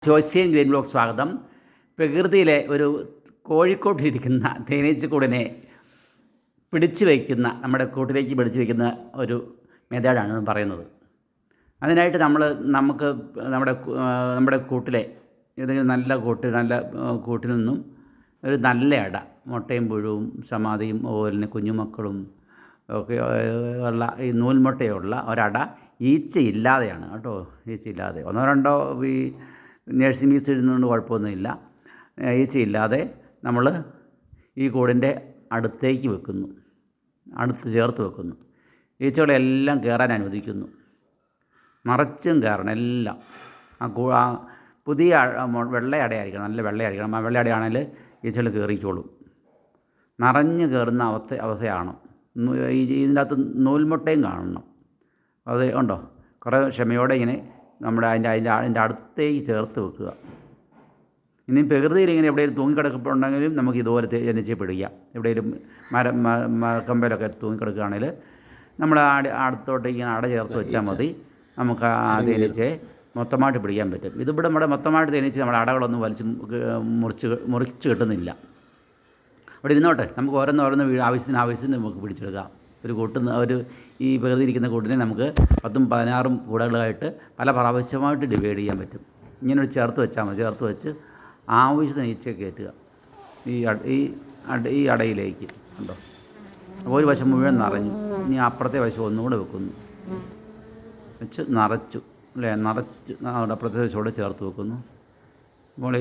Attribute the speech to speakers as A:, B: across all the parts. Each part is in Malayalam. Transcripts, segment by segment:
A: ജോസ്യൻ ഗ്രീൻ ബ്ലോക്ക് സ്വാഗതം. പ്രകൃതിയിലെ ഒരു കോഴിക്കോട്ടിലിരിക്കുന്ന തേനീച്ചക്കൂടിനെ പിടിച്ചു വയ്ക്കുന്ന, നമ്മുടെ കൂട്ടിലേക്ക് പിടിച്ചു വയ്ക്കുന്ന ഒരു മെത്തേഡാണ് പറയുന്നത്. അതിനായിട്ട് നമുക്ക് നമ്മുടെ കൂട്ടിലെ ഏതെങ്കിലും നല്ല കൂട്ടിൽ നിന്നും ഒരു നല്ല അട, മുട്ടയും പുഴുവും സമാധിയും അതുപോലെ തന്നെ കുഞ്ഞുമക്കളും ഒക്കെ ഉള്ള ഈ നൂൽമുട്ടയുള്ള ഒരട ഈച്ചയില്ലാതെയാണ് കേട്ടോ. ഈച്ചയില്ലാതെ ഒന്നോ രണ്ടോ ഈ നഴ്സിംഗ് ഫീസ് എഴുതുന്നതുകൊണ്ട് കുഴപ്പമൊന്നുമില്ല. ഈച്ചയില്ലാതെ നമ്മൾ ഈ കൂടിൻ്റെ അടുത്തേക്ക് വെക്കുന്നു, അടുത്ത് ചേർത്ത് വെക്കുന്നു. ഈച്ചകളെല്ലാം കയറാൻ അനുവദിക്കുന്നു, നിറച്ചും കയറണം എല്ലാം. ആ പുതിയ വെള്ള അടയായിരിക്കണം, നല്ല വെള്ളയടിക്കണം. ആ വെള്ള അടയാണെങ്കിൽ ഈച്ചകൾ കയറിക്കോളും. നിറഞ്ഞു കയറുന്ന അവസ്ഥയാണ്. ഇതിൻ്റെ അകത്ത് നൂൽമുട്ടയും കാണണം. അത് ഉണ്ടോ, കുറേ ക്ഷമയോടെ ഇങ്ങനെ അതിൻ്റെ അടുത്തേക്ക് ചേർത്ത് വെക്കുക. ഇനി പ്രകൃതിയിൽ ഇങ്ങനെ എവിടെയെങ്കിലും തൂങ്ങിക്കിടക്കുന്നുണ്ടെങ്കിലും നമുക്ക് ഇതുപോലെ തേനീച്ചയെ പിടിക്കാം. എവിടെയെങ്കിലും മരക്കമ്പലൊക്കെ തൂങ്ങിക്കിടക്കുകയാണെങ്കിൽ നമ്മൾ അടുത്തോട്ട് ഇങ്ങനെ അട ചേർത്ത് വെച്ചാൽ മതി. നമുക്ക് ആ തേനീച്ചയെ മൊത്തമായിട്ട് പിടിക്കാൻ പറ്റും. ഇതിവിടെ നമ്മുടെ മൊത്തമായിട്ട് തേനീച്ച നമ്മുടെ അടകളൊന്നും മുറിച്ച് കിട്ടുന്നില്ല. അവിടെ ഇരുന്നോട്ടെ, നമുക്ക് ഓരോന്ന് ആവശ്യത്തിന് നമുക്ക് പിടിച്ചെടുക്കാം. ഈ പ്രകൃതി ഇരിക്കുന്ന കൂട്ടിനെ നമുക്ക് 10ഉം 16ഉം കൂടകളായിട്ട് പല പ്രാവശ്യമായിട്ട് ഡിവൈഡ് ചെയ്യാൻ പറ്റും. ഇങ്ങനെ ചേർത്ത് വെച്ചാൽ മതി. ചേർത്ത് വെച്ച് ആവശ്യത്തിന് ഈച്ചയെ കയറ്റുക ഈ അടയിലേക്ക്. ഉണ്ടോ, ഒരു വശം മുഴുവൻ നിറഞ്ഞു. ഇനി അപ്പുറത്തെ വശം ഒന്നുകൂടെ വെക്കുന്നു, വെച്ച് നിറച്ചു അല്ലേ, നിറച്ച് അപ്പുറത്തെ വശത്തോടെ ചേർത്ത് വെക്കുന്നു. അപ്പോൾ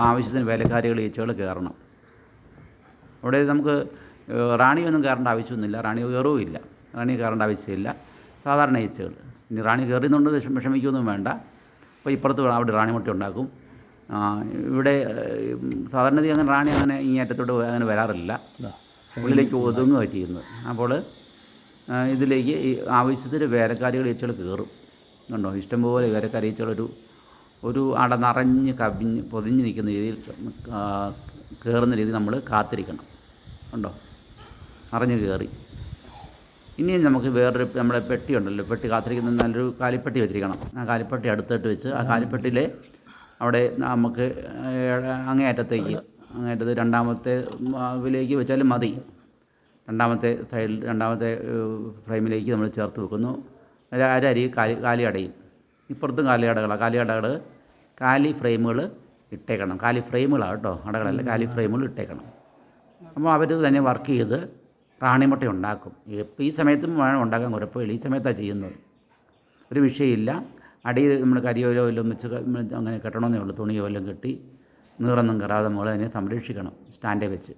A: ആവശ്യത്തിന് വേലക്കാരികൾ ഈച്ചകൾ കയറണം. അവിടെ നമുക്ക് റാണിയൊന്നും കയറേണ്ട ആവശ്യമൊന്നുമില്ല, റാണി കയറുമില്ല. റാണി കയറേണ്ട ആവശ്യമില്ല, സാധാരണ ഈച്ചകൾ. ഇനി റാണി കയറിയെന്നുകൊണ്ട് വിഷമിക്കൊന്നും വേണ്ട. അപ്പോൾ ഇപ്പുറത്ത് അവിടെ റാണിമുട്ട ഉണ്ടാക്കും. ഇവിടെ സാധാരണ റാണി അങ്ങനെ ഈ അറ്റത്തോട്ട് അങ്ങനെ വരാറില്ല, ഉള്ളിലേക്ക് ഒതുങ്ങുക ചെയ്യുന്നത്. അപ്പോൾ ഇതിലേക്ക് ഈ ആവശ്യത്തിന് വേലക്കാരികൾ ഈച്ചകൾ കയറും. കണ്ടോ, ഇഷ്ടംപോലെ വേലക്കാരി ഈച്ചകൾ ഒരു അട നിറഞ്ഞ് പൊതിഞ്ഞ് നിൽക്കുന്ന രീതിയിൽ കയറുന്ന രീതി നമ്മൾ കാത്തിരിക്കണം. ഉണ്ടോ, നിറഞ്ഞ് കയറി. ഇനി നമുക്ക് വേറൊരു നമ്മുടെ പെട്ടി ഉണ്ടല്ലോ, പെട്ടി കാത്തിരിക്കുന്ന നല്ലൊരു കാലിപ്പെട്ടി വെച്ചിരിക്കണം. ആ കാലിപ്പെട്ടി അടുത്തിട്ട് വെച്ച് ആ കാലിപ്പെട്ടിയിൽ അവിടെ നമുക്ക് അങ്ങേയറ്റത്ത് രണ്ടാമത്തെ ഇതിലേക്ക് വെച്ചാലും മതി. രണ്ടാമത്തെ ഫ്രെയിമിലേക്ക് നമ്മൾ ചേർത്ത് വെക്കുന്നു. അരി കാലി അടയും. ഇപ്പുറത്തും കാലി ഫ്രെയിമുകൾ ഇട്ടേക്കണം. കാലി ഫ്രെയിമുകളാണ് കേട്ടോ, അടകളല്ല, കാലി ഫ്രെയിമുകൾ ഇട്ടേക്കണം. അപ്പോൾ അവർ തന്നെ വർക്ക് ചെയ്ത് റാണിമുട്ട ഉണ്ടാക്കും. ഇപ്പോൾ ഈ സമയത്തും വേണം ഉണ്ടാക്കാൻ, കുഴപ്പമില്ല. ഈ സമയത്താണ് ചെയ്യുന്നത്, ഒരു വിഷയമില്ല. അടിയിൽ നമ്മൾ കരിയോലോ വല്ലതും വെച്ച് അങ്ങനെ കെട്ടണമെന്നേ ഉള്ളൂ. തുണിയോ വല്ലതും കെട്ടി നീറൊന്നും കയറാതെ നമ്മൾ അതിനെ സംരക്ഷിക്കണം സ്റ്റാൻഡേ വെച്ച്.